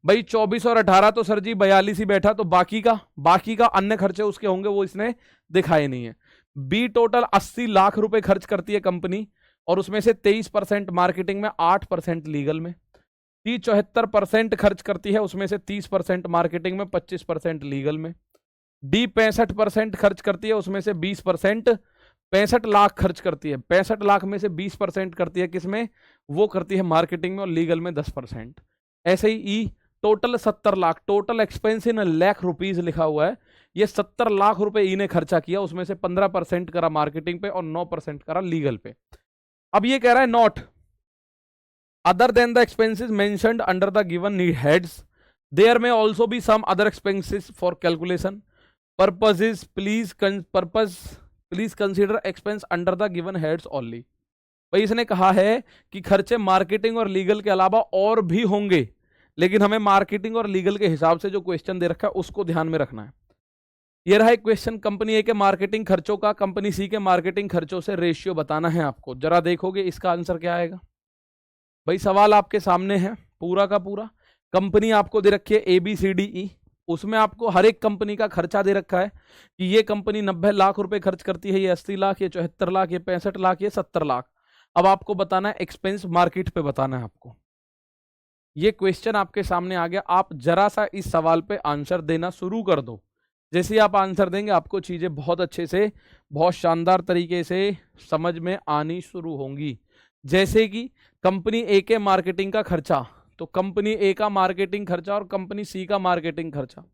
भाई, 24 और 18 तो सर जी 42 ही बैठा, तो बाकी का अन्य खर्चे उसके होंगे, वो इसने दिखाए नहीं है। बी टोटल 80 लाख रुपए खर्च करती है कंपनी, और उसमें से 23% मार्केटिंग में, 8% लीगल में। सी 74% खर्च करती है, उसमें से 30% मार्केटिंग में, 25% लीगल में। डी 65% खर्च करती है, उसमें से 20%, 65 लाख खर्च करती है, 65 लाख में से 20% करती है किसमें? वो करती है मार्केटिंग में, और लीगल में 10%। ऐसे ही ई total 70 lakh, total expense in lakh rupees लिखा हुआ है, ये 70 लाख रुपए ई ने खर्चा किया, उसमें से 15% करा मार्केटिंग पे और 9% करा लीगल पे। अब ये कह रहा है not other than the expenses mentioned under the given heads, there may also be some other expenses for calculation purposes, please consider expense under the given heads only. भाई इसने कहा है कि खर्चे मार्केटिंग और लीगल के अलावा और भी होंगे, लेकिन हमें मार्केटिंग और लीगल के हिसाब से जो क्वेश्चन दे रखा है उसको ध्यान में रखना है। ये रहा एक क्वेश्चन, कंपनी ए के मार्केटिंग खर्चों का कंपनी सी के मार्केटिंग खर्चों से रेशियो बताना है आपको। जरा देखोगे इसका आंसर क्या आएगा। भाई सवाल आपके सामने है पूरा का पूरा, कंपनी आपको दे रखी है ABCDE, उसमें आपको हर एक कंपनी का खर्चा दे रखा है कि ये कंपनी 90 लाख रुपए खर्च करती है, ये 80 लाख, ये 74 लाख, ये 65 लाख, ये 70 लाख। अब आपको बताना है एक्सपेंस मार्केट पे बताना है आपको। ये क्वेश्चन आपके सामने आ गया, आप जरा सा इस सवाल पे आंसर देना शुरू कर दो। जैसे ही आप आंसर देंगे आपको चीजें बहुत अच्छे से, बहुत शानदार तरीके से समझ में आनी शुरू होंगी। जैसे कि कंपनी ए के मार्केटिंग का खर्चा, तो कंपनी ए का मार्केटिंग खर्चा और कंपनी सी का मार्केटिंग खर्चा।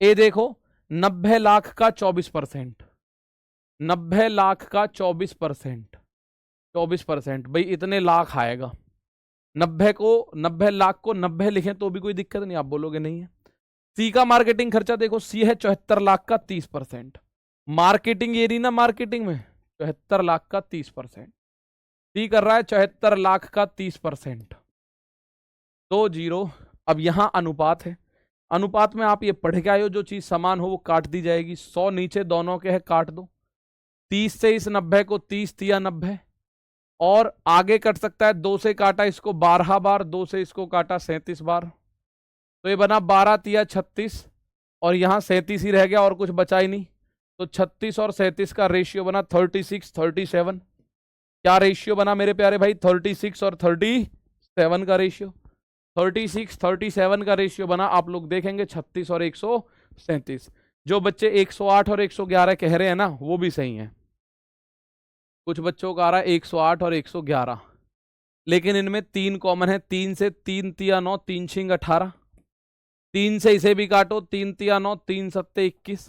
ए देखो 90 लाख का 24%, 90 लाख का 24%, 24% भाई इतने लाख आएगा। 90 लाख को 90 लिखें तो भी कोई दिक्कत नहीं, आप बोलोगे नहीं है। सी का मार्केटिंग खर्चा देखो, सी है 74 लाख का 30%। मार्केटिंग ये रही ना, मार्केटिंग में 74 लाख का 30%, सी कर रहा है 74 लाख का 30%। तो जीरो। अब यहां अनुपात है, अनुपात में आप ये पढ़ के आए हो, जो चीज समान हो वो काट दी जाएगी। 100 नीचे दोनों के है, काट दो। 30 से इस 90 को 30 तिया 90, और आगे कट सकता है, 2 से काटा इसको 12 बार, 2 से इसको काटा 37 बार, तो ये बना 12 तिया 36, और यहां 37 ही रह गया और कुछ बचा ही नहीं। तो 36 और 37 का रेशियो बना 36 37। क्या रेशियो बना मेरे प्यारे भाई? 36 और 37 का रेशियो। 36 37 का रेशियो बना, आप लोग देखेंगे 36 और 137। जो बच्चे 108 और 111 कह रहे हैं ना, वो भी सही है। कुछ बच्चों का आ रहा है 108 और 111, लेकिन इनमें 3 कॉमन है। 3 से 3 तिया 9, 3 छिंग 18, 3 से इसे भी काटो, 3 तिया 9, 3 सत्ते 21,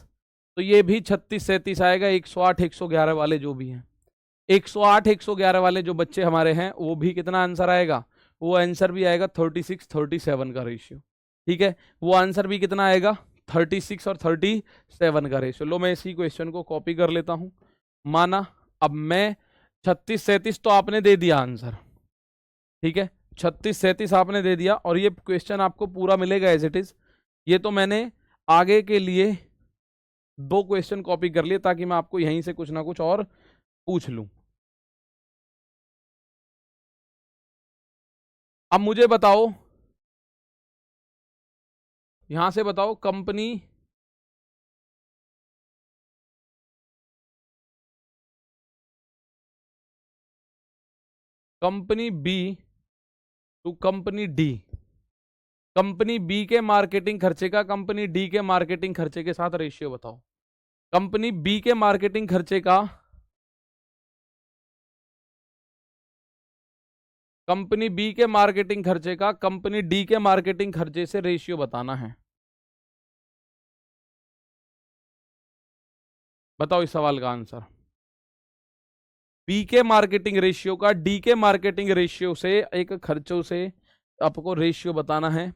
तो ये भी 36 37 आएगा। 108 111 वाले जो भी हैं, 108 111 वाले जो बच्चे हमारे हैं, वो भी कितना आंसर आएगा? वो आंसर भी आएगा 36 37 का रेशियो। ठीक है, वो आंसर भी कितना आएगा? 36 और 37 का रेशियो। लो मैं इसी क्वेश्चन को कॉपी कर लेता हूं। माना अब मैं 36 37 तो आपने दे दिया आंसर, ठीक है, 36 37 आपने दे दिया, और ये क्वेश्चन आपको पूरा मिलेगा एज इट इज। ये तो मैंने आगे के लिए 2 क्वेश्चन कॉपी कर लिए ताकि मैं आपको यहीं से कुछ ना कुछ और पूछ लूं। अब मुझे बताओ, यहां से बताओ, company B to company D, company B के मार्केटिंग खर्चे का कंपनी डी के मार्केटिंग खर्चे के साथ रेशियो बताओ। कंपनी बी के मार्केटिंग खर्चे का कंपनी बी के मार्केटिंग खर्चे का कंपनी डी के मार्केटिंग खर्चे से रेशियो बताना है। बताओ इस सवाल का आंसर। बी के मार्केटिंग रेशियो का डी के मार्केटिंग रेशियो से, एक खर्चों से आपको रेशियो बताना है।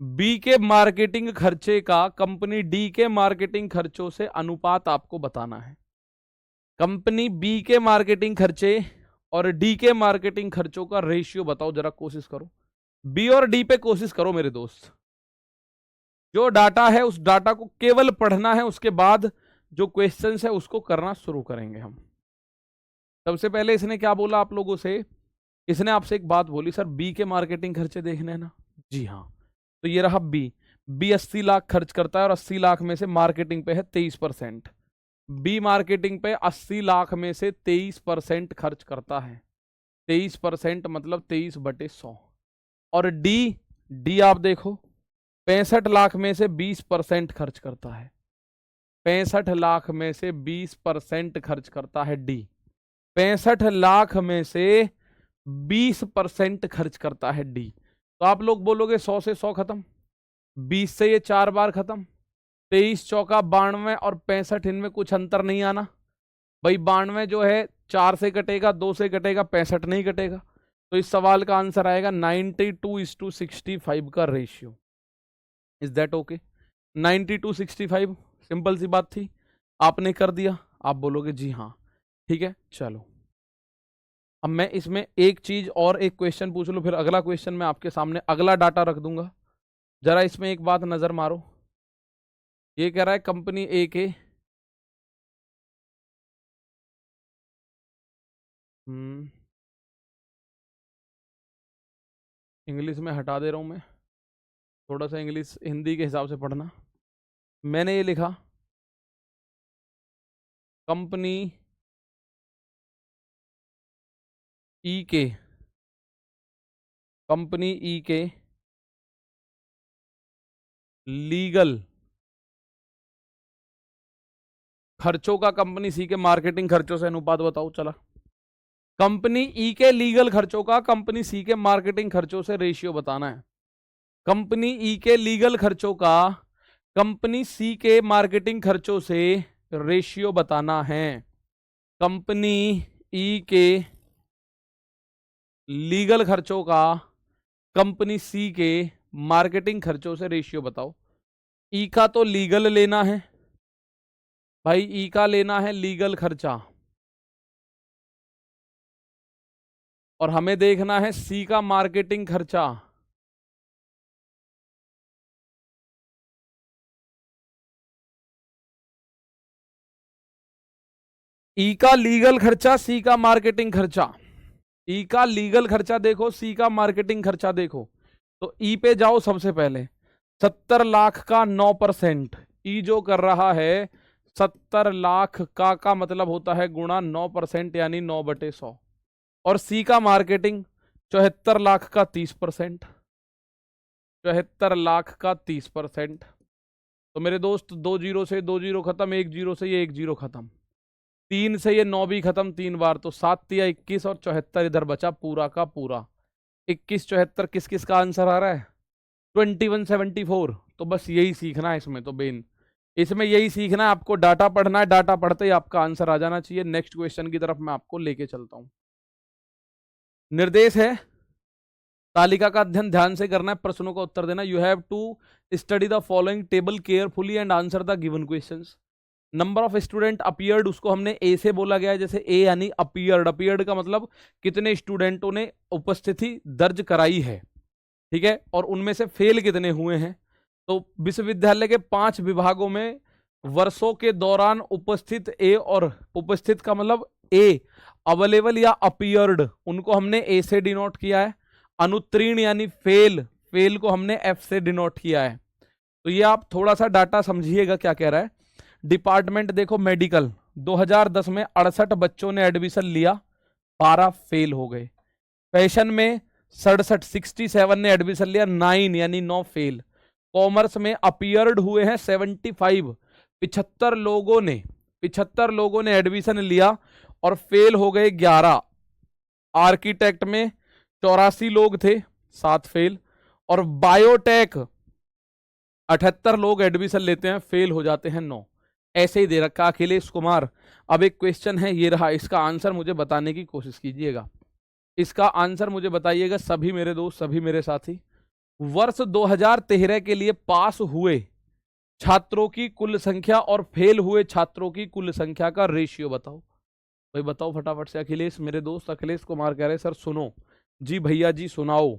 बी के मार्केटिंग खर्चे का कंपनी डी के मार्केटिंग खर्चों से अनुपात आपको बताना है। कंपनी बी के मार्केटिंग खर्चे और डी के मार्केटिंग खर्चों का रेशियो बताओ, जरा कोशिश करो। बी और डी पे कोशिश करो मेरे दोस्त। जो डाटा है उस डाटा को केवल पढ़ना है, उसके बाद जो क्वेश्चंस है उसको करना शुरू करेंगे हम। सबसे पहले इसने क्या बोला आप लोगों से? इसने आपसे एक बात बोली, सर बी के मार्केटिंग खर्चे देखने हैं ना। जी हाँ, तो ये रहा बी। बी 80 लाख खर्च करता है और 80 लाख में से मार्केटिंग पे है 23%। बी मार्केटिंग पे 80 लाख में से 23% खर्च करता है। 23% मतलब 23/100। और डी, आप देखो 65 लाख में से 20% खर्च करता है। 65 लाख में से 20% खर्च करता है डी। 65 लाख में से 20% खर्च करता है डी। तो आप लोग बोलोगे 100 से 100 खत्म, 20 से ये 4 बार खत्म, 23 चौका 92, और 65 इनमें कुछ अंतर नहीं आना भाई। 92 जो है 4 से कटेगा, 2 से कटेगा, 65 नहीं कटेगा। तो इस सवाल का आंसर आएगा 92:65 का ratio. Is that okay? 92:65, simple सी बात थी, आपने कर दिया। आप बोलोगे जी हाँ, ठीक है। चलो अब मैं इसमें एक चीज और, एक क्वेश्चन पूछ लूं, फिर अगला क्वेश्चन मैं आपके सामने अगला डाटा रख दूंगा। जरा इसमें एक बात नजर मारो। ये कह रहा है कंपनी ए के इंग्लिश में हटा दे रहा हूं मैं, थोड़ा सा इंग्लिश हिंदी के हिसाब से पढ़ना। मैंने ये लिखा कंपनी ई के लीगल खर्चों का कंपनी सी के मार्केटिंग खर्चों से अनुपात बताओ। चला, कंपनी ई के लीगल खर्चों का कंपनी सी के मार्केटिंग खर्चों से रेशियो बताना है। कंपनी ई के लीगल खर्चों का कंपनी सी के मार्केटिंग खर्चों से रेशियो बताना है। कंपनी ई के लीगल खर्चों का कंपनी सी के मार्केटिंग खर्चों से रेशियो बताओ। ई का तो लीगल लेना है भाई, ई का लेना है लीगल खर्चा, और हमें देखना है सी का मार्केटिंग खर्चा। ई का लीगल खर्चा, सी का मार्केटिंग खर्चा। ई का लीगल खर्चा देखो, सी का मार्केटिंग खर्चा देखो। तो ई पे जाओ सबसे पहले, 70 लाख का 9%, ई जो कर रहा है 70 लाख का मतलब होता है गुणा 9%, यानी 9/100। और सी का मार्केटिंग 74 लाख का 30%, 74 लाख का 30%। तो मेरे दोस्त 2 जीरो से 2 जीरो खत्म, 1 जीरो से ये 1 जीरो खत्म, 3 से ये 9 भी खत्म 3 बार, तो 7 या 21 और 74 इधर बचा पूरा का पूरा। 21 74 किस किस का आंसर आ रहा है? 2174। तो बस यही सीखना है इसमें, तो बेन इसमें यही सीखना है आपको, डाटा पढ़ना है, डाटा पढ़ते ही आपका आंसर आ जाना चाहिए। नेक्स्ट क्वेश्चन की तरफ मैं आपको लेके चलता हूं। निर्देश है, तालिका का अध्ययन ध्यान से करना है, प्रश्नों का उत्तर देना। You have to study the following table carefully and answer the given questions. Number of student appeared, उसको हमने ए से बोला गया है, जैसे ए यानी अपीयर्ड, अपीयर्ड का मतलब कितने स्टूडेंटों ने उपस्थिति दर्ज कराई है, ठीक है, और उनमें से फेल कितने हुए हैं। तो विश्वविद्यालय के 5 विभागों में वर्षों के दौरान उपस्थित ए, और उपस्थित का मतलब ए अवेलेबल या अपीयर्ड, उनको हमने ए से डिनोट किया है। अनुत्तीर्ण यानी फेल, फेल को हमने एफ से डिनोट किया है। तो ये आप थोड़ा सा डाटा समझिएगा क्या कह रहा है। डिपार्टमेंट देखो मेडिकल, 2010 में 68 बच्चों ने एडमिशन लिया, 12 फेल हो गए। फैशन में 67 ने एडमिशन लिया, 9 यानी 9 फेल। कॉमर्स में अपीयर्ड हुए हैं 75, 75 लोगों ने एडमिशन लिया और फेल हो गए 11। आर्किटेक्ट में 84 लोग थे, 7 फेल। और बायोटेक 78 लोग एडमिशन लेते हैं, फेल हो जाते हैं 9। ऐसे ही दे रखा अखिलेश कुमार। अब एक क्वेश्चन है, ये रहा, इसका आंसर मुझे बताने की कोशिश कीजिएगा। इसका आंसर मुझे बताइएगा सभी मेरे दोस्त, सभी मेरे साथी। वर्ष 2013 के लिए पास हुए छात्रों की कुल संख्या और फेल हुए छात्रों की कुल संख्या का रेशियो बताओ। भाई बताओ फटाफट से। अखिलेश मेरे दोस्त, अखिलेश कुमार कह रहे सर सुनो। जी भैया जी सुनाओ।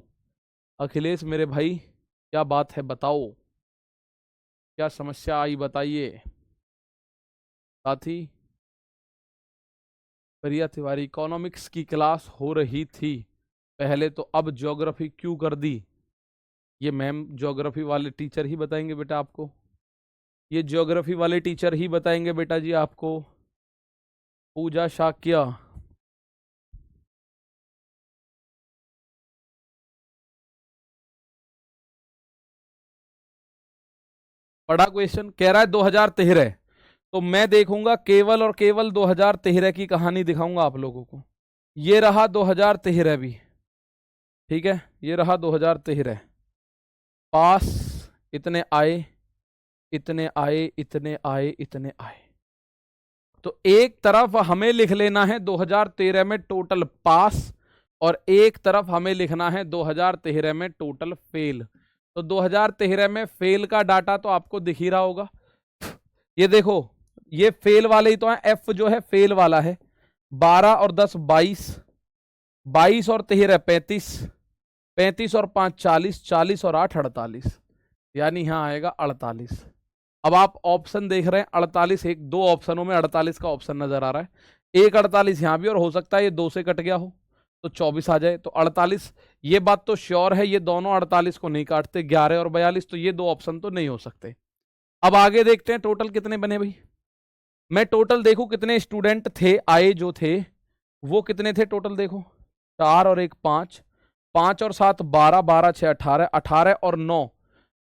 अखिलेश मेरे भाई क्या बात है, बताओ क्या समस्या आई, बताइए। साथी प्रिया तिवारी, इकोनॉमिक्स की क्लास हो रही थी पहले, तो अब ज्योग्राफी क्यों कर दी? ये मैम ज्योग्राफी वाले टीचर ही बताएंगे बेटा आपको, ये ज्योग्राफी वाले टीचर ही बताएंगे बेटा जी आपको। पूजा शाक्य, पढ़ा क्वेश्चन, कह रहा है 2013, तो मैं देखूंगा केवल और केवल 2013 की कहानी दिखाऊंगा आप लोगों को। ये रहा 2013 भी, ठीक है, ये रहा 2013। पास इतने आए, इतने आए, इतने आए, इतने आए। तो एक तरफ हमें लिख लेना है 2013 में टोटल पास, और एक तरफ हमें लिखना है 2013 में टोटल फेल। तो 2013 में फेल का डाटा तो आपको दिख ही रहा होगा। ये देखो, ये फेल वाले ही तो है, एफ जो है फेल वाला है। 12 और 10 22, 22 और 13 35, 35 और 5 40, 40 और 8 48, यानी यहां आएगा 48। अब आप ऑप्शन देख रहे हैं 48, एक 2 ऑप्शनों में 48 का ऑप्शन नजर आ रहा है। एक 48 यहां भी, और हो सकता है ये 2 से कट गया हो, तो 24 आ जाए, तो 48। ये बात तो श्योर है, ये दोनों 48 को नहीं काटते, 11 और 42, तो ये दो ऑप्शन तो नहीं हो सकते। अब आगे देखते हैं टोटल कितने बने भाई। मैं टोटल देखूं कितने स्टूडेंट थे आए जो थे, वो कितने थे टोटल देखो, 4 और 1 5, 5 और 7 12, 12 6 18, 18 और 9,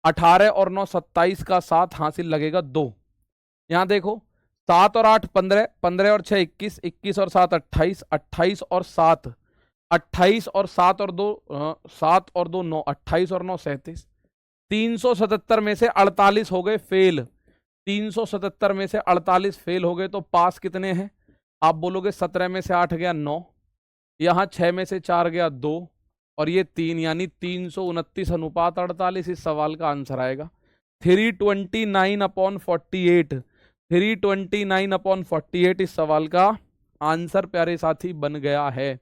18 और 9 27 का 7 हासिल लगेगा 2। यहां देखो 7 और 8 15, 15 और 6 21, 21 और 7 28, 28 और 7 28 और 7 और 2 7 और 2 9, 28 और 9 37। 377 में से 48 हो गए फेल, 377 में से 48 फेल हो गए, तो पास कितने हैं आप बोलोगे, 17 में से 8 गया 9, यहां 6 में से 4 गया 2, और ये 3, यानी 329 अनुपात 48 इस सवाल का आंसर आएगा। 329/48, 329/48 इस सवाल का आंसर प्यारे साथी बन गया है,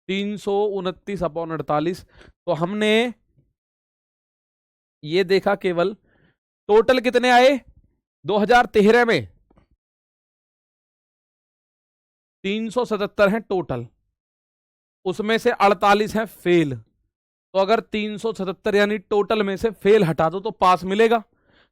329/48। तो हमने ये देखा केवल टोटल कितने आए 2013 में, 377 हैं टोटल, उसमें से 48 हैं फेल। तो अगर 377 यानी टोटल में से फेल हटा दो तो पास मिलेगा,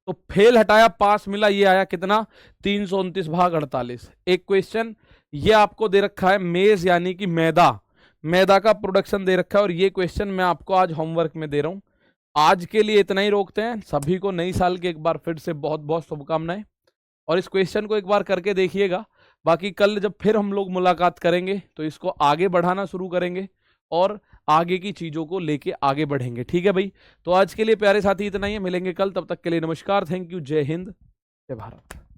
तो फेल हटाया पास मिला, ये आया कितना 329/48। एक क्वेश्चन ये आपको दे रखा है मेज यानी कि मैदा, मैदा का प्रोडक्शन दे रखा है, और ये क्वेश्चन मैं आपको आज होमवर्क में दे रहा हूं। आज के लिए इतना ही रोकते हैं, सभी को नई साल की एक बार फिर से बहुत बहुत शुभकामनाएं, और इस क्वेश्चन को एक बार करके देखिएगा। बाकी कल जब फिर हम लोग मुलाकात करेंगे तो इसको आगे बढ़ाना शुरू करेंगे और आगे की चीजों को लेके आगे बढ़ेंगे, ठीक है भाई। तो आज के लिए प्यारे साथी इतना ही है, मिलेंगे कल, तब तक के लिए नमस्कार, थैंक यू, जय हिंद, जय भारत।